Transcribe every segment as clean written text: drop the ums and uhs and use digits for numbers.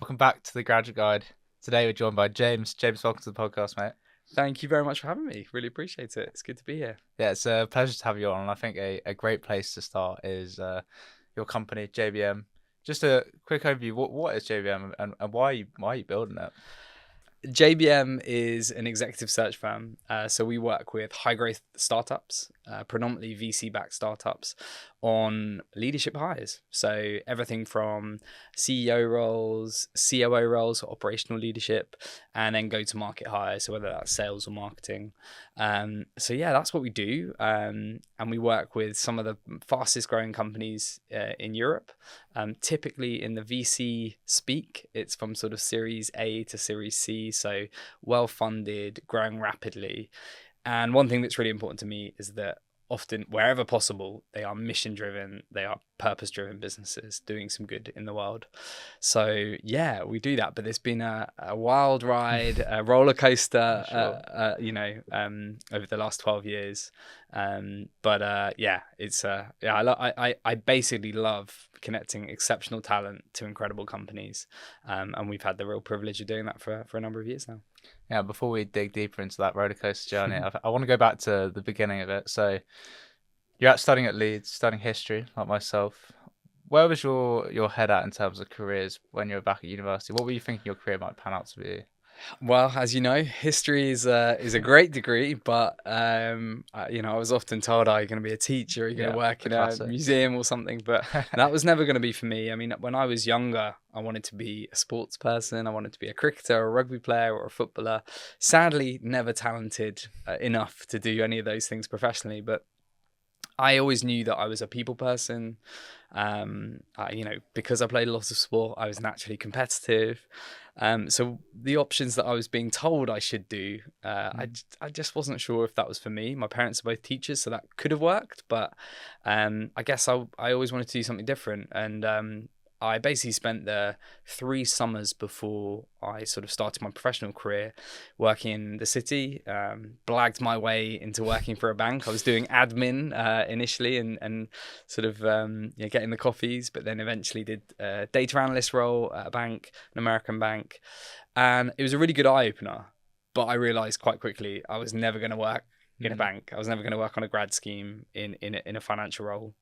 Welcome back to the Graduate Guide. Today we're joined by James. James, welcome to the podcast, mate. Thank you very much for having me. Really appreciate it. It's good to be here. Yeah, it's a pleasure to have you on. And I think a great place to start is your company, JBM. Just a quick overview. What is JBM and why are you building it? JBM is an executive search firm. So we work with high growth startups, predominantly VC-backed startups, on leadership hires. So everything from CEO roles, COO roles, or operational leadership, and then go-to-market hires. So whether that's sales or marketing. So yeah, that's what we do. And we work with some of the fastest growing companies in Europe. Typically in the VC speak, it's from sort of Series A to Series C. So well-funded, growing rapidly. And one thing that's really important to me is that often, wherever possible, they are mission-driven, they are purpose-driven businesses doing some good in the world. So yeah, we do that. But it's been a wild ride, a roller coaster, Sure. over the last 12 years. It's I basically love connecting exceptional talent to incredible companies, and we've had the real privilege of doing that for a number of years now. Yeah, before we dig deeper into that roller coaster journey, I want to go back to the beginning of it. So you're studying at Leeds, studying history, like myself. Where was your head at in terms of careers when you were back at university? What were you thinking your career might pan out to be? Well, as you know, history is a great degree, but I was often told, "Are you going to be a teacher? Are you going to work in a museum or something?" But that was never going to be for me. I mean, when I was younger, I wanted to be a sports person. I wanted to be a cricketer, or a rugby player, or a footballer. Sadly, never talented enough to do any of those things professionally, but I always knew that I was a people person. Because I played a lot of sport, I was naturally competitive. So the options that I was being told I should do, I just wasn't sure if that was for me. My parents are both teachers, so that could have worked. But I guess I always wanted to do something different. And I basically spent the 3 summers before I sort of started my professional career working in the city, blagged my way into working for a bank. I was doing admin initially and sort of getting the coffees, but then eventually did a data analyst role at a bank, an American bank. And it was a really good eye-opener, but I realized quite quickly I was never going to work in a bank. I was never going to work on a grad scheme in a financial role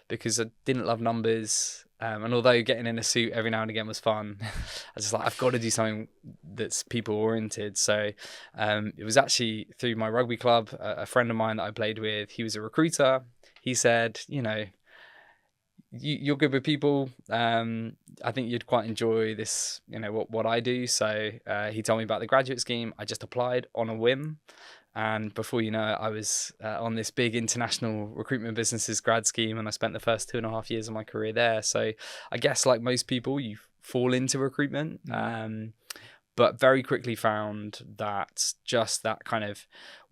because I didn't love numbers. And although getting in a suit every now and again was fun, I was just like, I've got to do something that's people oriented. So it was actually through my rugby club, a friend of mine that I played with, he was a recruiter. He said, you're good with people. I think you'd quite enjoy this, what I do. So he told me about the graduate scheme. I just applied on a whim. And before you know it, I was on this big international recruitment businesses grad scheme, and I spent the first 2.5 years of my career there. So I guess like most people, you fall into recruitment, but very quickly found that just that kind of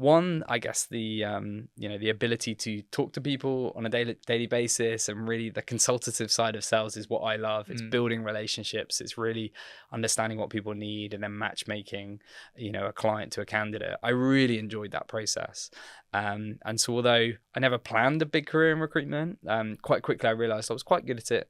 I guess the ability to talk to people on a daily basis, and really the consultative side of sales is what I love. It's building relationships. It's really understanding what people need and then matchmaking, a client to a candidate. I really enjoyed that process. And so although I never planned a big career in recruitment, quite quickly I realized I was quite good at it.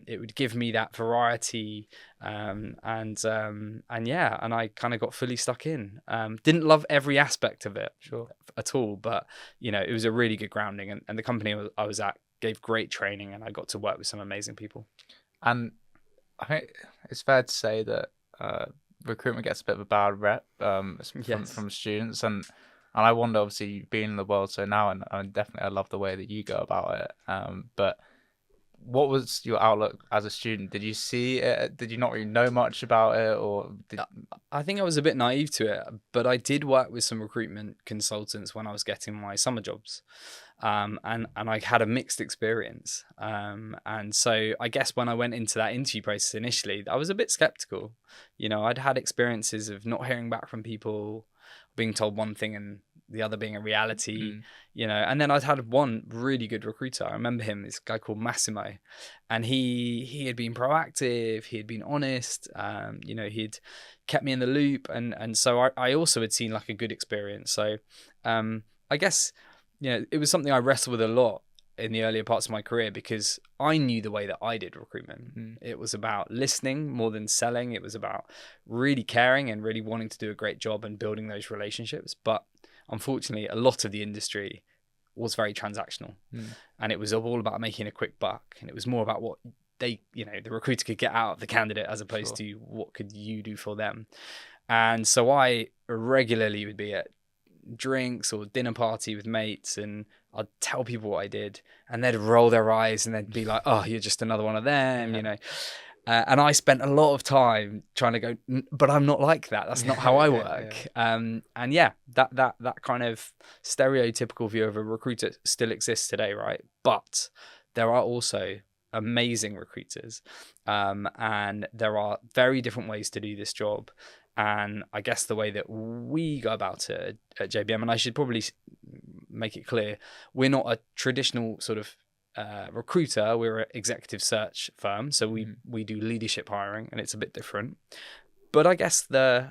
It would give me that variety, and I kind of got fully stuck in. Didn't love every aspect of it at all, but it was a really good grounding, and the company I was at gave great training, and I got to work with some amazing people. And I think it's fair to say that recruitment gets a bit of a bad rep from students, and I wonder, obviously, you've been in the world so now, and definitely I love the way that you go about it. But what was your outlook as a student? Did you see it? Did you not really know much about it, or I think I was a bit naive to it, but I did work with some recruitment consultants when I was getting my summer jobs, and I had a mixed experience. And so I guess when I went into that interview process initially, I was a bit skeptical. I'd had experiences of not hearing back from people, being told one thing and the other being a reality, and then I'd had one really good recruiter. I remember him, this guy called Massimo, and he had been proactive, he had been honest, he'd kept me in the loop, and so I also had seen like a good experience. So I guess it was something I wrestled with a lot in the earlier parts of my career because I knew the way that I did recruitment. It was about listening more than selling. It was about really caring and really wanting to do a great job and building those relationships. But unfortunately, a lot of the industry was very transactional, and it was all about making a quick buck, and it was more about what the recruiter could get out of the candidate as opposed to what could you do for them. And so I regularly would be at drinks or dinner party with mates, and I'd tell people what I did, and they'd roll their eyes and they'd be like, "Oh, you're just another one of them," And I spent a lot of time trying to go, but I'm not like that. That's not how I work. And that kind of stereotypical view of a recruiter still exists today, right? But there are also amazing recruiters, and there are very different ways to do this job. And I guess the way that we go about it at JBM, and I should probably make it clear, we're not a traditional sort of recruiter. We're an executive search firm, so we do leadership hiring, and it's a bit different. But I guess the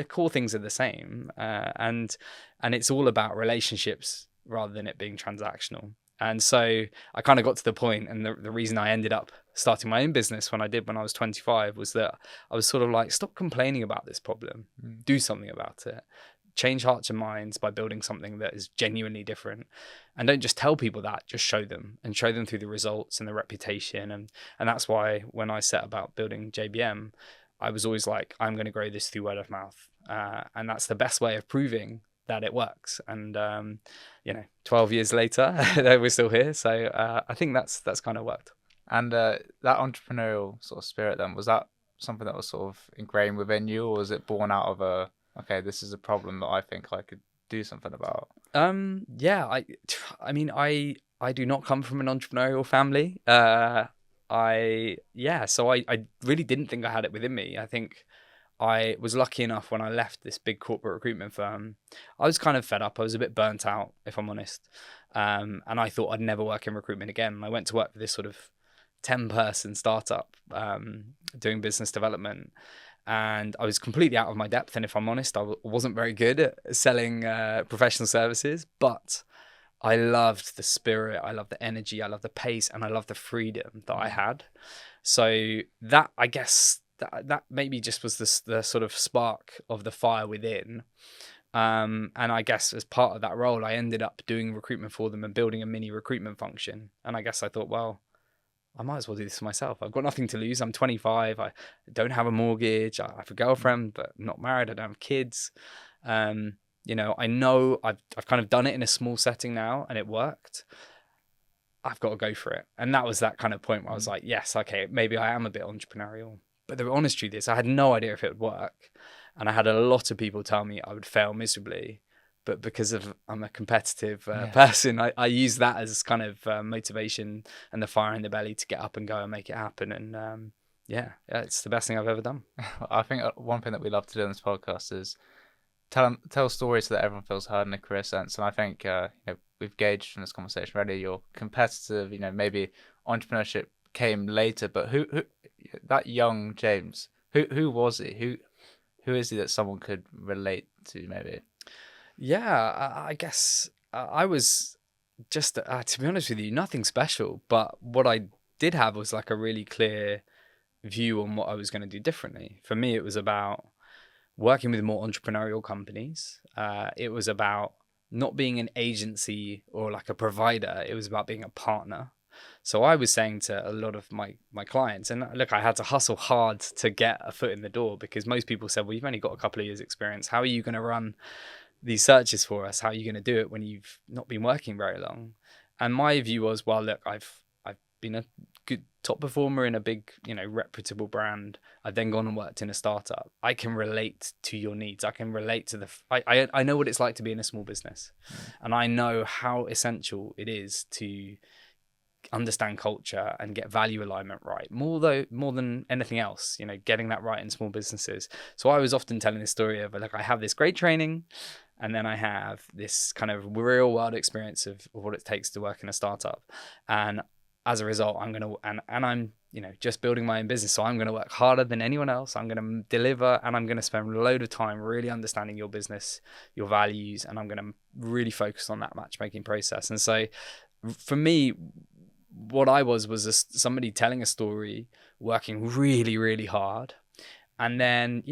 core things are the same, and it's all about relationships rather than it being transactional. And so I kind of got to the point, and the reason I ended up starting my own business when I was 25 was that I was sort of like, stop complaining about this problem, do something about it, change hearts and minds by building something that is genuinely different. And don't just tell people that, just show them through the results and the reputation. And that's why when I set about building JBM, I was always like, I'm going to grow this through word of mouth. And that's the best way of proving that it works. And 12 years later we're still here, so I think that's kind of worked. And that entrepreneurial sort of spirit, then, was that something that was sort of ingrained within you, or was it born out of this is a problem that I think I could do something about? I mean I do not come from an entrepreneurial family. So I really didn't think I had it within me. I think I was lucky enough when I left this big corporate recruitment firm, I was kind of fed up. I was a bit burnt out, if I'm honest. And I thought I'd never work in recruitment again. I went to work for this sort of 10-person startup doing business development. And I was completely out of my depth. And if I'm honest, I wasn't very good at selling professional services. But I loved the spirit. I loved the energy. I loved the pace. And I loved the freedom that I had. So that, I guess, that maybe just was the sort of spark of the fire within. And I guess as part of that role, I ended up doing recruitment for them and building a mini recruitment function. And I guess I thought, well, I might as well do this for myself. I've got nothing to lose. I'm 25. I don't have a mortgage. I have a girlfriend, but I'm not married. I don't have kids. I know I've kind of done it in a small setting now, and it worked. I've got to go for it. And that was that kind of point where I was like, yes, okay, maybe I am a bit entrepreneurial. But the honest truth is, I had no idea if it would work. And I had a lot of people tell me I would fail miserably. But because I'm a competitive person, I use that as kind of motivation and the fire in the belly to get up and go and make it happen. And it's the best thing I've ever done. I think one thing that we love to do on this podcast is tell stories so that everyone feels heard in a career sense. And I think we've gauged from this conversation already, you're competitive, maybe entrepreneurship came later, but who that young James, who was he? Who is he that someone could relate to, maybe? Yeah, I guess I was just, to be honest with you, nothing special. But what I did have was like a really clear view on what I was going to do differently. For me, it was about working with more entrepreneurial companies. It was about not being an agency or like a provider. It was about being a partner. So I was saying to a lot of my clients, and look, I had to hustle hard to get a foot in the door because most people said, well, you've only got a couple of years experience. How are you going to run these searches for us? How are you going to do it when you've not been working very long? And my view was, well, look, I've been a good top performer in a big, reputable brand. I've then gone and worked in a startup. I can relate to your needs. I can relate to I know what it's like to be in a small business. And I know how essential it is to understand culture and get value alignment right, more than anything else, getting that right in small businesses. So I was often telling this story of, like, I have this great training, and then I have this kind of real world experience of what it takes to work in a startup. And as a result, I'm just building my own business. So I'm going to work harder than anyone else. I'm going to deliver, and I'm going to spend a load of time really understanding your business, your values, and I'm going to really focus on that matchmaking process. And so for me, what I was somebody telling a story, working really, really hard. And then,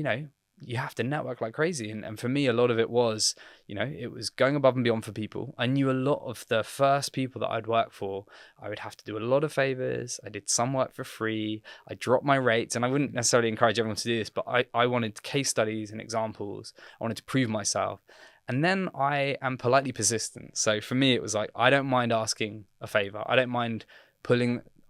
you have to network like crazy. And for me, a lot of it was, it was going above and beyond for people. I knew a lot of the first people that I'd work for, I would have to do a lot of favors. I did some work for free. I dropped my rates, and I wouldn't necessarily encourage everyone to do this, but I wanted case studies and examples. I wanted to prove myself. And then I am politely persistent. So for me, it was like, I don't mind asking a favor. I don't mind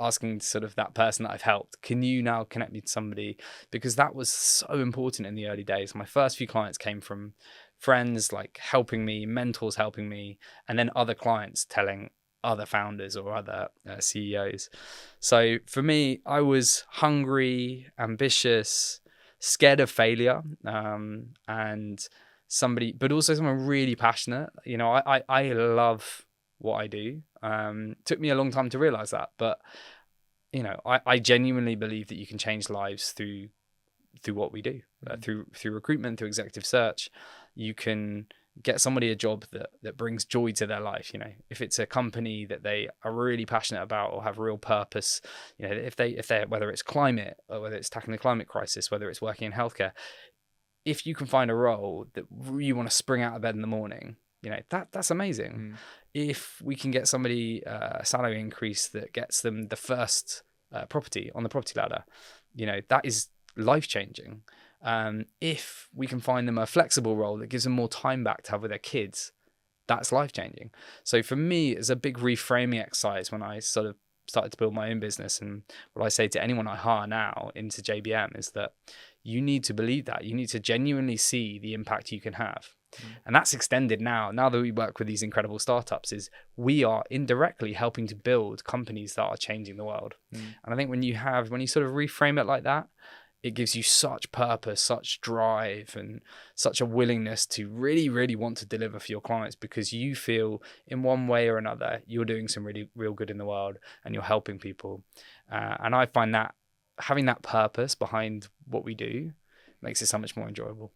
asking sort of that person that I've helped, can you now connect me to somebody? Because that was so important in the early days. My first few clients came from friends like helping me, mentors helping me, and then other clients telling other founders or other CEOs. So for me, I was hungry, ambitious, scared of failure, and but also someone really passionate. I love what I do. Took me a long time to realize that, but I genuinely believe that you can change lives through what we do, through recruitment, through executive search. You can get somebody a job that brings joy to their life. If it's a company that they are really passionate about or have real purpose, if they whether it's climate or whether it's tackling the climate crisis, whether it's working in healthcare, if you can find a role that you want to spring out of bed in the morning, that's amazing. If we can get somebody a salary increase that gets them the first property on the property ladder, that is life-changing. If we can find them a flexible role that gives them more time back to have with their kids, that's life-changing. So for me, it's a big reframing exercise when I sort of started to build my own business. And what I say to anyone I hire now into JBM is that you need to believe that. You need to genuinely see the impact you can have. And that's extended now that we work with these incredible startups, is we are indirectly helping to build companies that are changing the world. And I think when you sort of reframe it like that, it gives you such purpose, such drive, and such a willingness to really, really want to deliver for your clients, because you feel in one way or another, you're doing some really real good in the world and you're helping people. And I find that having that purpose behind what we do makes it so much more enjoyable.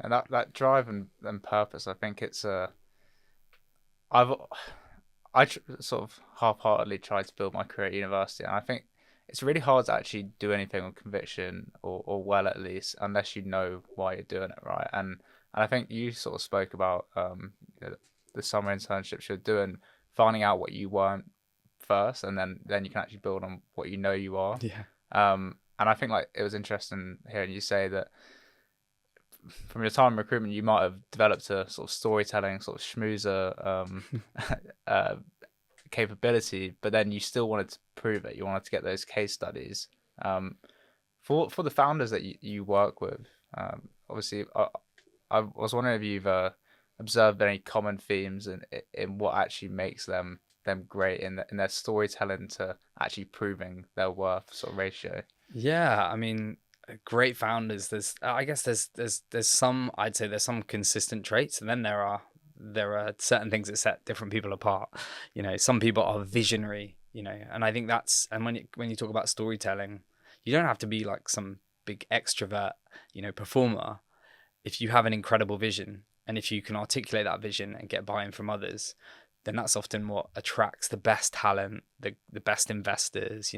And that drive and purpose, I think it's sort of half-heartedly tried to build my career at university, and I think it's really hard to actually do anything with conviction or well, at least, unless you know why you're doing it, right? And I think you sort of spoke about the summer internships you're doing, finding out what you weren't first, and then you can actually build on what you are. Yeah. And I think like it was interesting hearing you say that from your time in recruitment, you might have developed a sort of storytelling, sort of schmoozer capability, but then you still wanted to prove it. You wanted to get those case studies. For the founders that you work with, obviously, I was wondering if you've observed any common themes in what actually makes them great in their storytelling to actually proving their worth sort of ratio. Yeah, I mean, great founders. There's some, I'd say there's some consistent traits, and then there are certain things that set different people apart. Some people are visionary, and I think and when you talk about storytelling, you don't have to be like some big extrovert, performer. If you have an incredible vision, and if you can articulate that vision and get buy-in from others, then that's often what attracts the best talent, the best investors.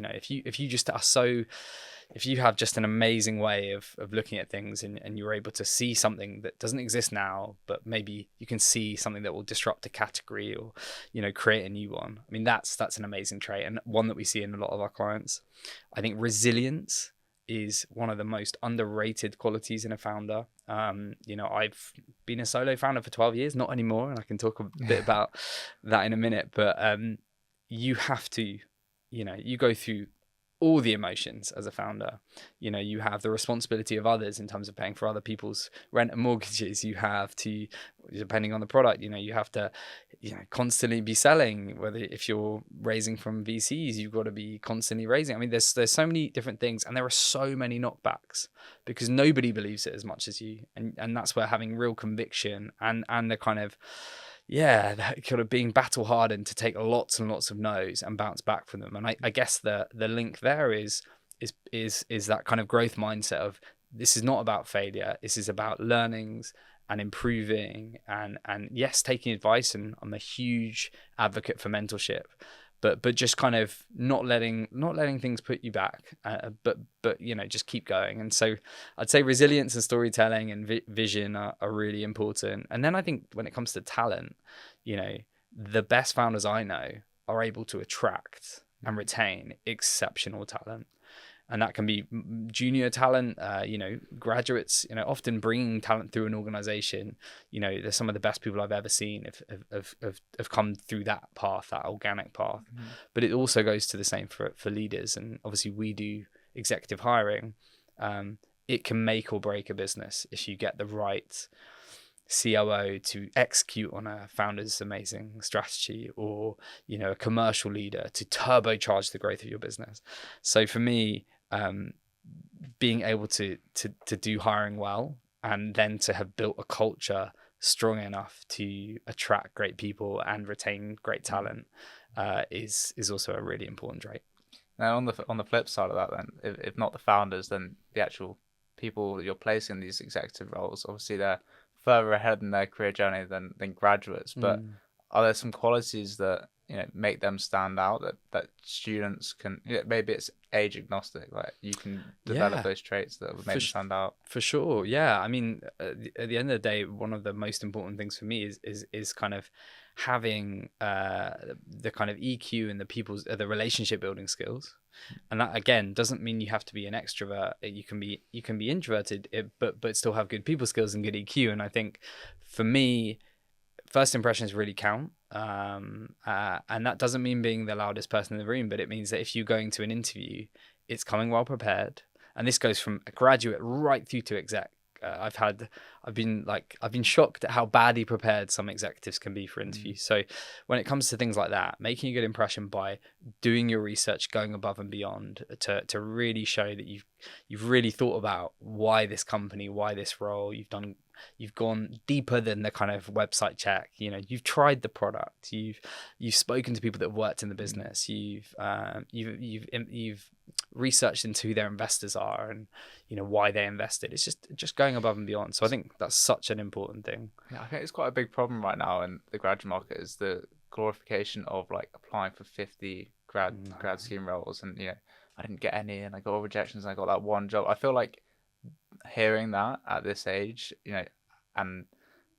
If you have just an amazing way of looking at things, and you're able to see something that doesn't exist now, but maybe you can see something that will disrupt a category or, create a new one. I mean, that's an amazing trait, and one that we see in a lot of our clients. I think resilience is one of the most underrated qualities in a founder. I've been a solo founder for 12 years, not anymore, and I can talk a bit about that in a minute, but you have to, you go through all the emotions as a founder. You have the responsibility of others in terms of paying for other people's rent and mortgages. You have to, depending on the product, you have to, constantly be selling. Whether if you're raising from VCs, you've got to be constantly raising. I mean, there's so many different things, and there are so many knockbacks because nobody believes it as much as you, and that's where having real conviction and the kind of that kind of being battle hardened to take lots and lots of no's and bounce back from them. And I guess the link there is that kind of growth mindset of, this is not about failure. This is about learnings and improving and yes, taking advice, and I'm a huge advocate for mentorship, but just kind of not letting things put you back, but just keep going. And so I'd say resilience and storytelling and vision are really important. And then I think when it comes to talent, the best founders I know are able to attract and retain exceptional talent. And that can be junior talent, graduates, often bringing talent through an organization. There's some of the best people I've ever seen have come through that path, that organic path. Mm-hmm. But it also goes to the same for leaders. And obviously we do executive hiring. It can make or break a business if you get the right COO to execute on a founder's amazing strategy, or a commercial leader to turbocharge the growth of your business. So for me, being able to do hiring well, and then to have built a culture strong enough to attract great people and retain great talent is also a really important trait. Now on the flip side of that, then, if not the founders, then the actual people that you're placing in these executive roles, obviously they're further ahead in their career journey than graduates. But are there some qualities that make them stand out that students can? Maybe it's age agnostic. Like you can develop those traits that would make them stand out. For sure, yeah. I mean, at the end of the day, one of the most important things for me is kind of having the kind of EQ and the relationship building skills. And that again doesn't mean you have to be an extrovert. You can be introverted, but still have good people skills and good EQ. And I think for me, first impressions really count. And that doesn't mean being the loudest person in the room, but it means that if you're going to an interview, it's coming well prepared. And this goes from a graduate right through to exec. I've been shocked at how badly prepared some executives can be for interviews. So when it comes to things like that, making a good impression by doing your research, going above and beyond to really show that you've really thought about why this company, why this role, you've gone deeper than the kind of website check. You've tried the product, you've spoken to people that have worked in the business, you've researched into who their investors are and why they invested. It's just going above and beyond. So I think that's such an important thing. Yeah, I think it's quite a big problem right now in the graduate market is the glorification of like applying for 50 grad scheme roles, and I didn't get any, and I got all rejections, and I got that one job. I feel like hearing that at this age, and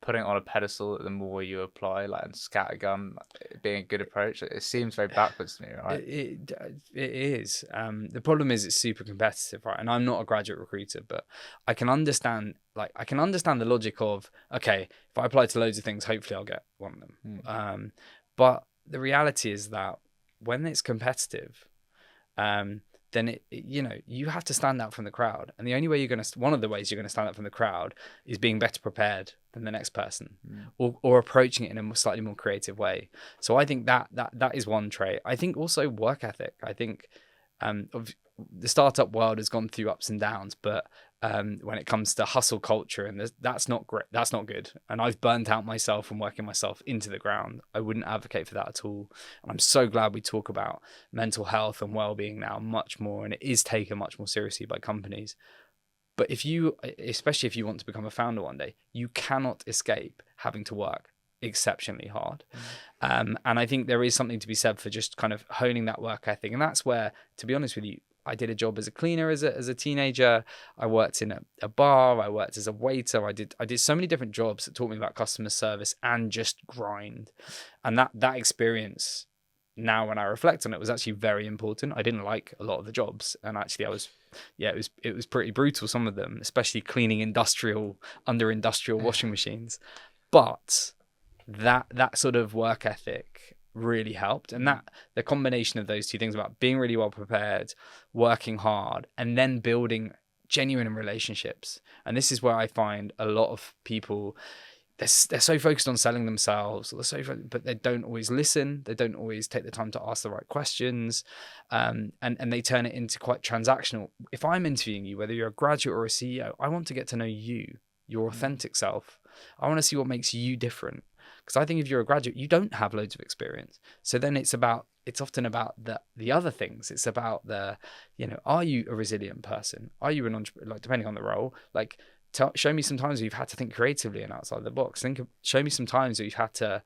putting it on a pedestal, the more you apply, like, and scattergun being a good approach, it seems very backwards to me, right? It is. The problem is it's super competitive, right? And I'm not a graduate recruiter, but I can understand the logic of, okay, if I apply to loads of things, hopefully I'll get one of them. But the reality is that when it's competitive, then you have to stand out from the crowd. And the only way one of the ways you're going to stand out from the crowd is being better prepared than the next person, or approaching it in a slightly more creative way. So I think that is one trait. I think also work ethic. I think the startup world has gone through ups and downs, but when it comes to hustle culture, and that's not great, that's not good. And I've burnt out myself from working myself into the ground. I wouldn't advocate for that at all. And I'm so glad we talk about mental health and well-being now much more, and it is taken much more seriously by companies. But especially if you want to become a founder one day, you cannot escape having to work exceptionally hard. And I think there is something to be said for just kind of honing that work ethic. And that's where, to be honest with you, I did a job as a cleaner as a teenager. I worked in a bar. I worked as a waiter. I did so many different jobs that taught me about customer service and just grind. And that experience, now when I reflect on it, was actually very important. I didn't like a lot of the jobs, and actually it was pretty brutal, some of them, especially cleaning industrial washing machines. But that sort of work ethic really helped, and that the combination of those two things about being really well prepared, working hard, and then building genuine relationships. And this is where I find a lot of people, they're so focused on selling themselves, but they don't always listen. They don't always take the time to ask the right questions, and they turn it into quite transactional. If I'm interviewing you, whether you're a graduate or a CEO, I want to get to know you, your authentic self. I want to see what makes you different. Because I think if you're a graduate, you don't have loads of experience. So then it's often about the other things. It's about are you a resilient person? Are you an entrepreneur? Like, depending on the role, like, show me some times where you've had to think creatively and outside the box. Show me some times where you've had to,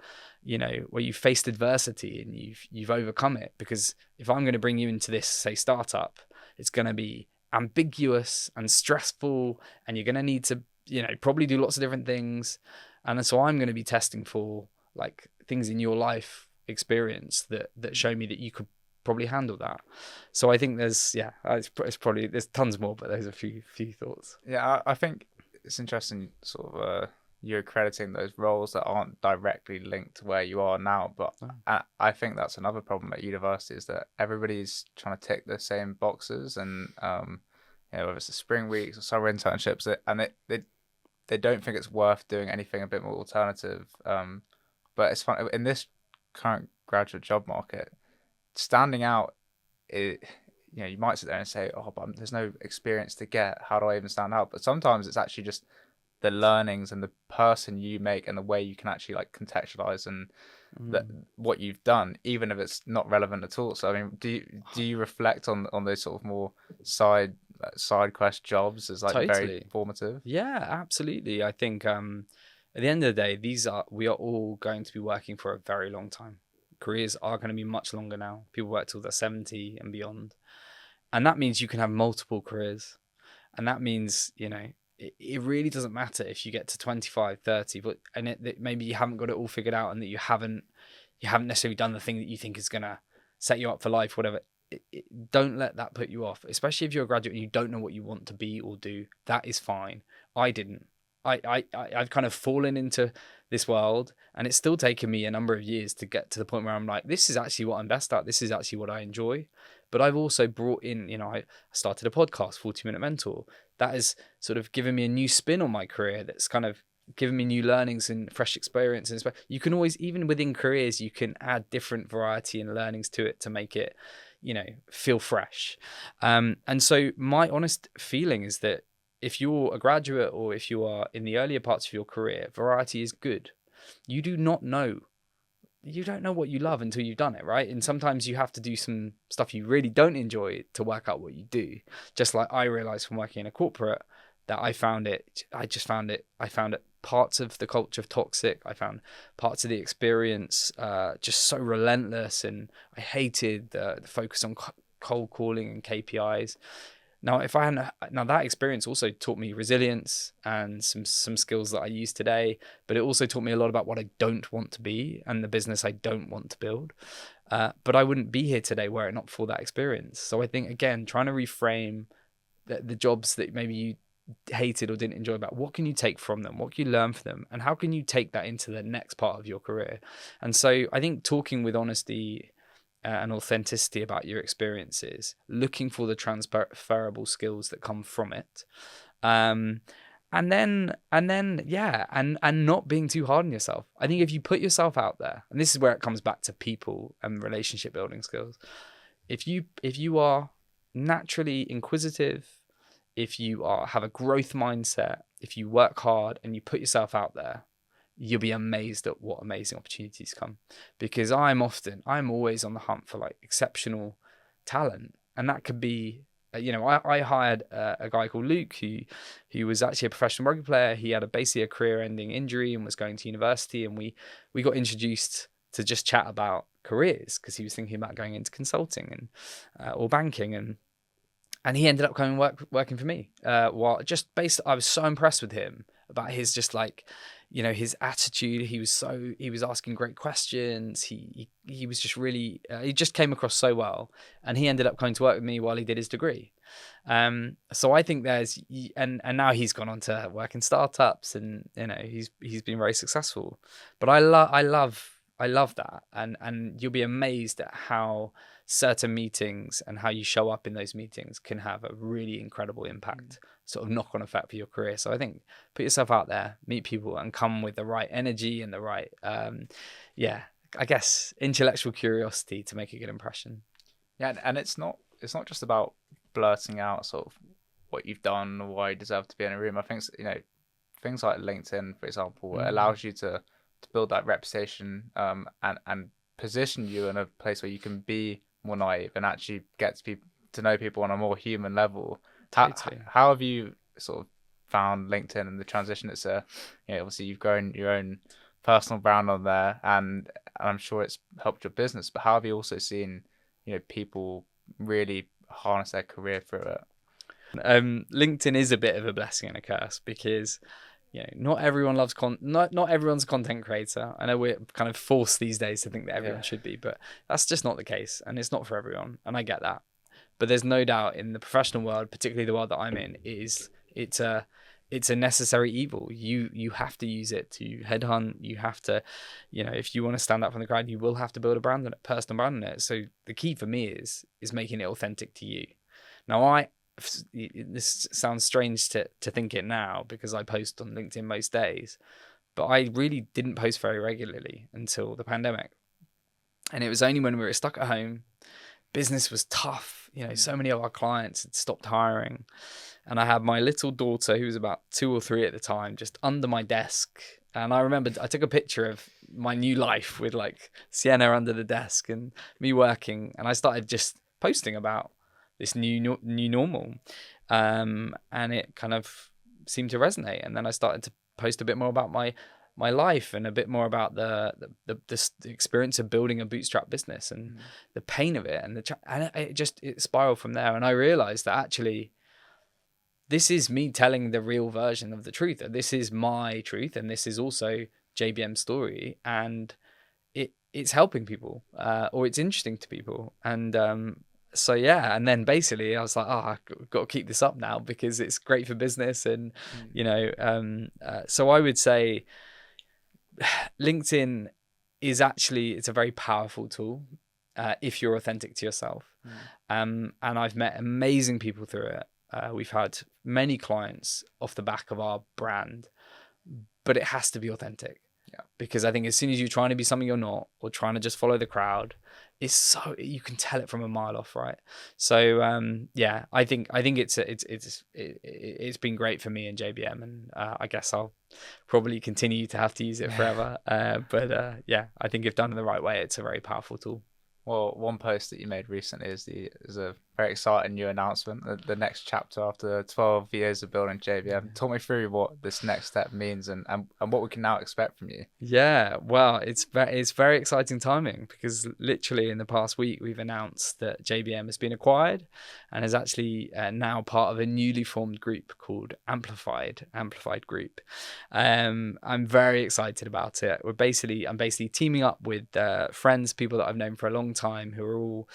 where you've faced adversity and you've overcome it. Because if I'm going to bring you into this, say, startup, it's going to be ambiguous and stressful, and you're going to need to, probably do lots of different things. And so I'm going to be testing for like things in your life experience that show me that you could probably handle that. So I think it's probably, there's tons more, but there's a few thoughts. Yeah, I think it's interesting sort of you're accrediting those roles that aren't directly linked to where you are now, but I think that's another problem at university, is that everybody's trying to tick the same boxes, and whether it's the spring weeks or summer internships, and they don't think it's worth doing anything a bit more alternative. But it's fun in this current graduate job market. Standing out, you might sit there and say, oh, but there's no experience to get. How do I even stand out? But sometimes it's actually just the learnings and the person you make and the way you can actually like contextualize and what you've done, even if it's not relevant at all. So I mean, do you reflect on those sort of more side quest jobs as like Totally. very formative? Yeah, absolutely. I think at the end of the day, we are all going to be working for a very long time. Careers are going to be much longer now. People work till they're 70 and beyond. And that means you can have multiple careers. And that means, it really doesn't matter if you get to 25, 30, but maybe you haven't got it all figured out, and that you haven't necessarily done the thing that you think is going to set you up for life, whatever. Don't let that put you off, especially if you're a graduate and you don't know what you want to be or do. That is fine. I didn't. I've kind of fallen into this world, and it's still taken me a number of years to get to the point where I'm like, this is actually what I'm best at. This is actually what I enjoy. But I've also brought in, I started a podcast, 40-Minute Mentor. That has sort of given me a new spin on my career. That's kind of given me new learnings and fresh experiences. You can always, even within careers, you can add different variety and learnings to it to make it, feel fresh. And so my honest feeling is that if you're a graduate or if you are in the earlier parts of your career, variety is good. You don't know what you love until you've done it, right? And sometimes you have to do some stuff you really don't enjoy to work out what you do. Just like I realized from working in a corporate that I found it parts of the culture toxic. I found parts of the experience just so relentless, and I hated the focus on cold calling and KPIs. Now, that experience also taught me resilience and some skills that I use today, but it also taught me a lot about what I don't want to be and the business I don't want to build. But I wouldn't be here today were it not for that experience. So I think, again, trying to reframe the jobs that maybe you hated or didn't enjoy, about what can you take from them, what can you learn from them, and how can you take that into the next part of your career. And so I think talking with honesty and authenticity about your experiences, looking for the transferable skills that come from it, and not being too hard on yourself. I think if you put yourself out there, and this is where it comes back to people and relationship building skills, if you are naturally inquisitive, if you have a growth mindset, if you work hard and you put yourself out there, you'll be amazed at what amazing opportunities come. Because I'm always on the hunt for like exceptional talent. And that could be, I hired a guy called Luke who was actually a professional rugby player. He had basically a career-ending injury and was going to university. And we got introduced to just chat about careers because he was thinking about going into consulting and or banking. And he ended up coming working for me. I was so impressed with him about his just like, his attitude. He was asking great questions. He was just really, he just came across so well, and he ended up coming to work with me while he did his degree. So I think and now he's gone on to work in startups, and he's been very successful. But I love that, and you'll be amazed at how certain meetings and how you show up in those meetings can have a really incredible impact, sort of knock-on effect for your career. So I think put yourself out there, meet people, and come with the right energy and the right, I guess, intellectual curiosity to make a good impression. Yeah, and it's not just about blurting out sort of what you've done or why you deserve to be in a room. I think things like LinkedIn, for example, allows you to build that reputation and position you in a place where you can be more naive and actually get to know people on a more human level. Totally. How have you sort of found LinkedIn and the transition? It's obviously you've grown your own personal brand on there, and I'm sure it's helped your business. But how have you also seen, people really harness their career through it? LinkedIn is a bit of a blessing and a curse because not everyone loves not everyone's a content creator. I know we're kind of forced these days to think that everyone should be, but that's just not the case, and it's not for everyone, and I get that. But there's no doubt in the professional world, particularly the world that I'm in, it's a necessary evil. You have to use it to headhunt. You have to, if you want to stand out from the crowd, you will have to build a brand and a personal brand in it. So the key for me is making it authentic to you. Now this sounds strange to think it now because I post on LinkedIn most days, but I really didn't post very regularly until the pandemic. And it was only when we were stuck at home, business was tough. So many of our clients had stopped hiring. And I had my little daughter, who was about 2 or 3 at the time, just under my desk. And I remember I took a picture of my new life with like Sienna under the desk and me working. And I started just posting about this new normal. And it kind of seemed to resonate. And then I started to post a bit more about my life and a bit more about the experience of building a bootstrap business and the pain of it. And it spiraled from there. And I realized that actually, this is me telling the real version of the truth. This is my truth, and this is also JBM's story, and it's helping people, or it's interesting to people. And so yeah, and then basically I was like, I've got to keep this up now because it's great for business, and so I would say LinkedIn is it's a very powerful tool if you're authentic to yourself, and I've met amazing people through it. We've had many clients off the back of our brand, but it has to be authentic. Yeah. Because I think as soon as you're trying to be something you're not, or trying to just follow the crowd, you can tell it from a mile off, right? So I think it's been great for me and JBM, and I guess I'll probably continue to have to use it forever. But I think if done in the right way, it's a very powerful tool. Well, one post that you made recently is a very exciting new announcement, the next chapter after 12 years of building JBM. Talk me through what this next step means and what we can now expect from you. Yeah, well, it's very exciting timing because literally in the past week, we've announced that JBM has been acquired and is actually now part of a newly formed group called Amplified Group. I'm very excited about it. I'm basically teaming up with friends, people that I've known for a long time, who are all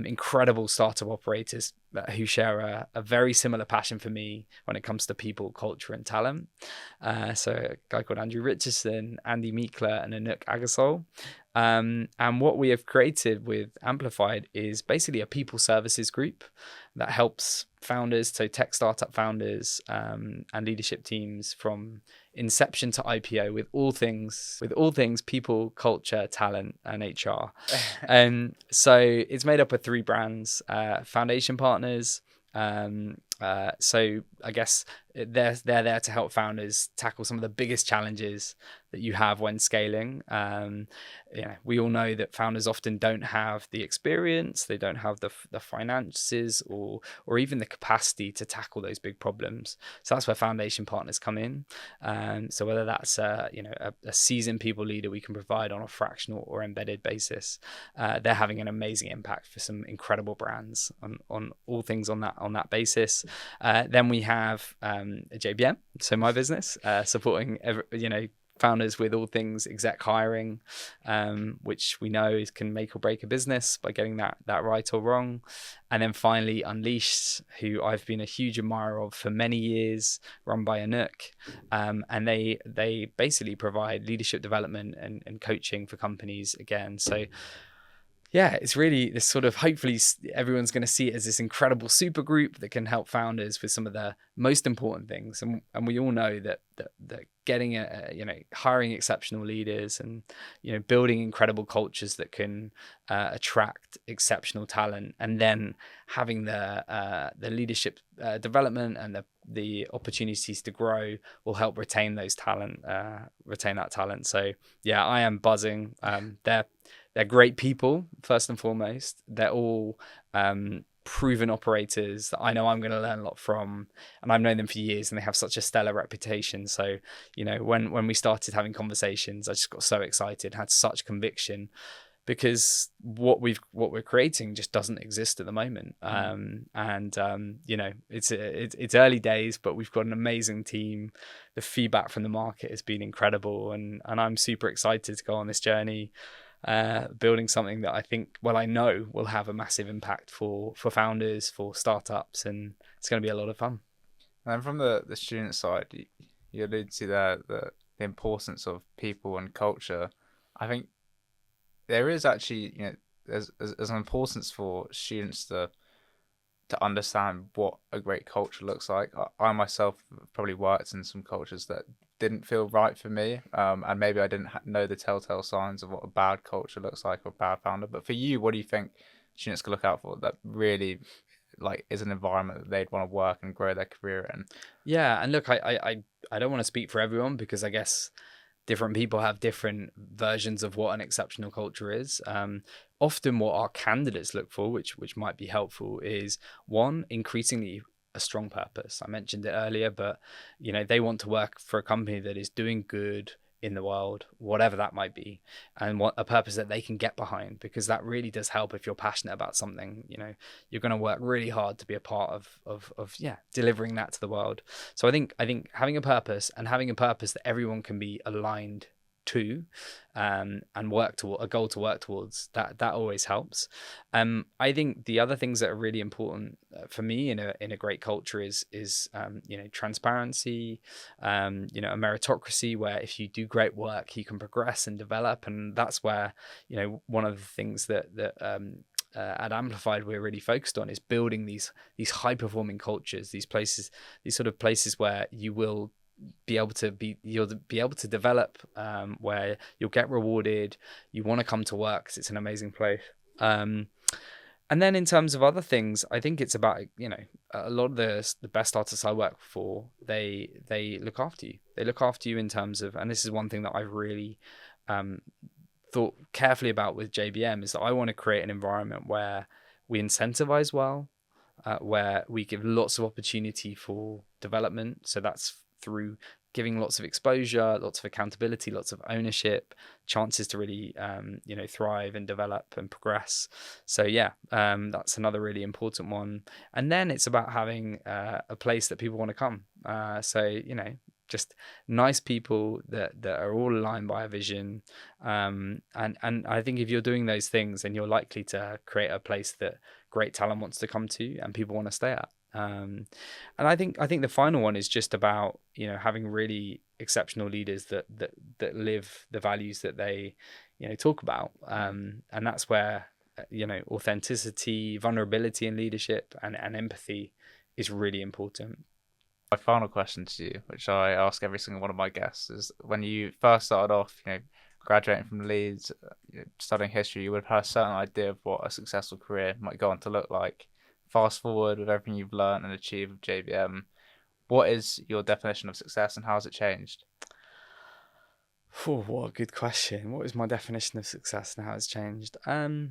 incredible startup operators who share a very similar passion for me when it comes to people, culture, and talent. So a guy called Andrew Richardson, Andy Mitra, and Anouk Agasol. And what we have created with Amplified is basically a people services group that helps founders, so tech startup founders and leadership teams from inception to IPO with all things people, culture, talent, and HR. So it's made up of 3 brands, foundation partners. So I guess they're there to help founders tackle some of the biggest challenges that you have when scaling. We all know that founders often don't have the experience, they don't have the finances or even the capacity to tackle those big problems. So that's where foundation partners come in. So whether that's a seasoned people leader we can provide on a fractional or embedded basis, they're having an amazing impact for some incredible brands on all things on that basis. Then we have JBM, so my business, supporting founders with all things exec hiring, which we know can make or break a business by getting that right or wrong. And then finally Unleashed, who I've been a huge admirer of for many years, run by Anouk, and they basically provide leadership development and coaching for companies again. So yeah, it's really this sort of, hopefully everyone's going to see it as this incredible super group that can help founders with some of the most important things. And we all know that getting hiring exceptional leaders and, building incredible cultures that can attract exceptional talent, and then having the leadership development and the opportunities to grow will help retain that talent. So yeah, I am buzzing. They're great people, first and foremost. They're all proven operators that I know I'm going to learn a lot from, and I've known them for years, and they have such a stellar reputation. So, you know, when we started having conversations, I just got so excited, had such conviction, because what we're creating just doesn't exist at the moment. You know, it's early days, but we've got an amazing team. The feedback from the market has been incredible, and I'm super excited to go on this journey, building something that I know will have a massive impact for founders, for startups, and it's going to be a lot of fun. And from the student side, you alluded to the importance of people and culture. I think there is actually, you know, there's an importance for students to understand what a great culture looks like. I myself probably worked in some cultures that didn't feel right for me, and maybe I didn't know the telltale signs of what a bad culture looks like or a bad founder. But for you, what do you think students can look out for that really like is an environment that they'd want to work and grow their career in? Yeah, and look, I don't want to speak for everyone, because I guess different people have different versions of what an exceptional culture is. Often what our candidates look for, which might be helpful, is one, increasingly a strong purpose. I mentioned it earlier, but you know, they want to work for a company that is doing good in the world, whatever that might be, and what a purpose that they can get behind, because that really does help. If you're passionate about something, you know, you're going to work really hard to be a part of delivering that to the world. So I think having a purpose, and having a purpose that everyone can be aligned to, and work toward a goal to work towards, that always helps. I think the other things that are really important for me in a great culture is you know, transparency, you know, a meritocracy where if you do great work, you can progress and develop. And that's where, you know, one of the things that at Amplified we're really focused on is building these high performing cultures, these sort of places where you'll be able to develop, where you'll get rewarded, you want to come to work because it's an amazing place. And then in terms of other things, I think it's about, you know, a lot of the best artists I work for, they look after you. They look after you in terms of, and this is one thing that I've really thought carefully about with JBM, is that I want to create an environment where we incentivize well, where we give lots of opportunity for development. So that's through giving lots of exposure, lots of accountability, lots of ownership, chances to really, you know, thrive and develop and progress. So yeah, that's another really important one. And then it's about having a place that people want to come. So, you know, just nice people that are all aligned by a vision. And I think if you're doing those things, then you're likely to create a place that great talent wants to come to and people want to stay at. And I think the final one is just about, you know, having really exceptional leaders that live the values that they, you know, talk about. And that's where, you know, authenticity, vulnerability in leadership, and empathy is really important. My final question to you, which I ask every single one of my guests, is when you first started off, you know, graduating from Leeds, you know, studying history, you would have had a certain idea of what a successful career might go on to look like. Fast forward with everything you've learned and achieved with JBM, what is your definition of success and how has it changed? Oh, what a good question. What is my definition of success and how it's changed? I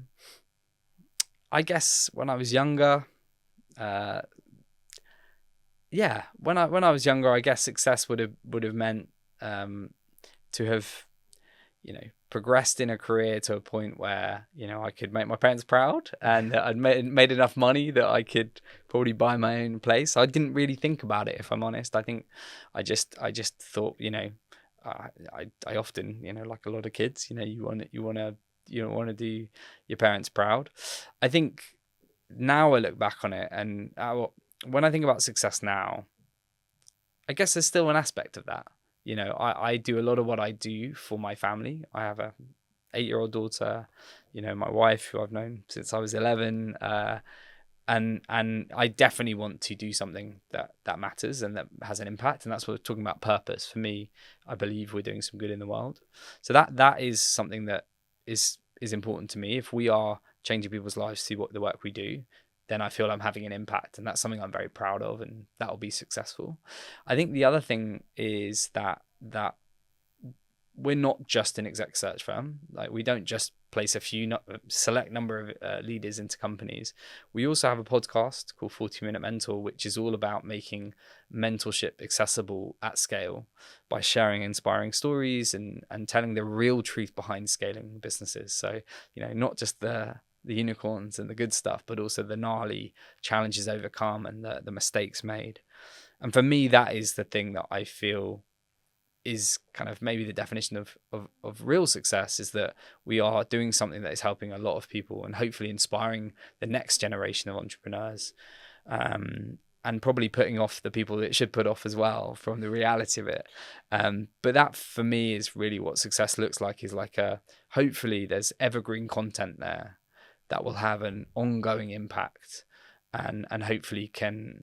guess when I was younger, when I was younger, I guess success would have meant to have, you know, progressed in a career to a point where, you know, I could make my parents proud, and that I'd made enough money that I could probably buy my own place. I didn't really think about it, if I'm honest. I think I just thought, you know, I often, you know, like a lot of kids, you know, you want to do your parents proud. I think now I look back on it, and when I think about success now, I guess there's still an aspect of that. You know, I do a lot of what I do for my family. I have a 8-year-old daughter, you know, my wife, who I've known since I was 11, and I definitely want to do something that matters and that has an impact. And that's what we're talking about, purpose. For me, I believe we're doing some good in the world. So that is something that is important to me. If we are changing people's lives through what the work we do, then I feel I'm having an impact, and that's something I'm very proud of, and that will be successful. I think the other thing is that we're not just an exec search firm. Like, we don't just place a few select number of leaders into companies. We also have a podcast called 40-Minute Mentor, which is all about making mentorship accessible at scale by sharing inspiring stories and telling the real truth behind scaling businesses. So, not just the unicorns and the good stuff, but also the gnarly challenges overcome and the mistakes made. And for me, that is the thing that I feel is kind of maybe the definition of real success, is that we are doing something that is helping a lot of people and hopefully inspiring the next generation of entrepreneurs, and probably putting off the people that it should put off as well from the reality of it. But that for me is really what success looks like, is like hopefully there's evergreen content there that will have an ongoing impact and hopefully can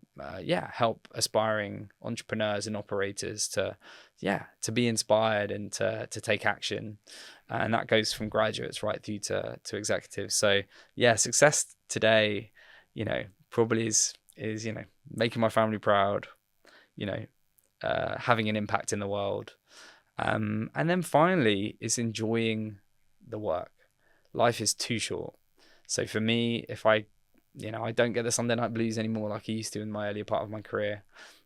help aspiring entrepreneurs and operators to be inspired and to take action. And that goes from graduates right through to executives. So success today, probably is making my family proud, having an impact in the world, and then finally is enjoying the work. Life is too short. So for me, if I don't get the Sunday night blues anymore like I used to in my earlier part of my career.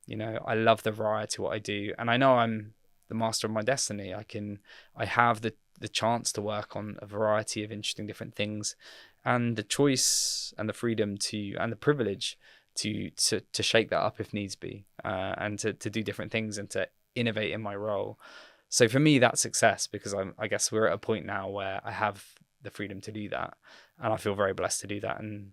I love the variety of what I do, and I know I'm the master of my destiny. I have the chance to work on a variety of interesting different things, and the choice and the freedom and the privilege to shake that up if needs be, and to do different things and to innovate in my role. So for me, that's success, because I guess we're at a point now where I have the freedom to do that, and I feel very blessed to do that. And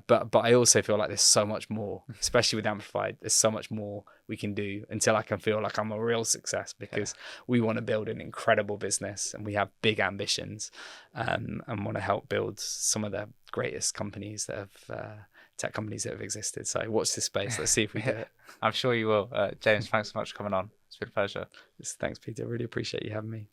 but I also feel like there's so much more, especially with Amplified. There's so much more we can do until I can feel like I'm a real success, because we want to build an incredible business and we have big ambitions, and want to help build some of the greatest companies that have tech companies that have existed. So watch this space. Let's see if we do it. I'm sure you will. James, thanks so much for coming on. It's been a pleasure. Thanks, Peter. Really appreciate you having me.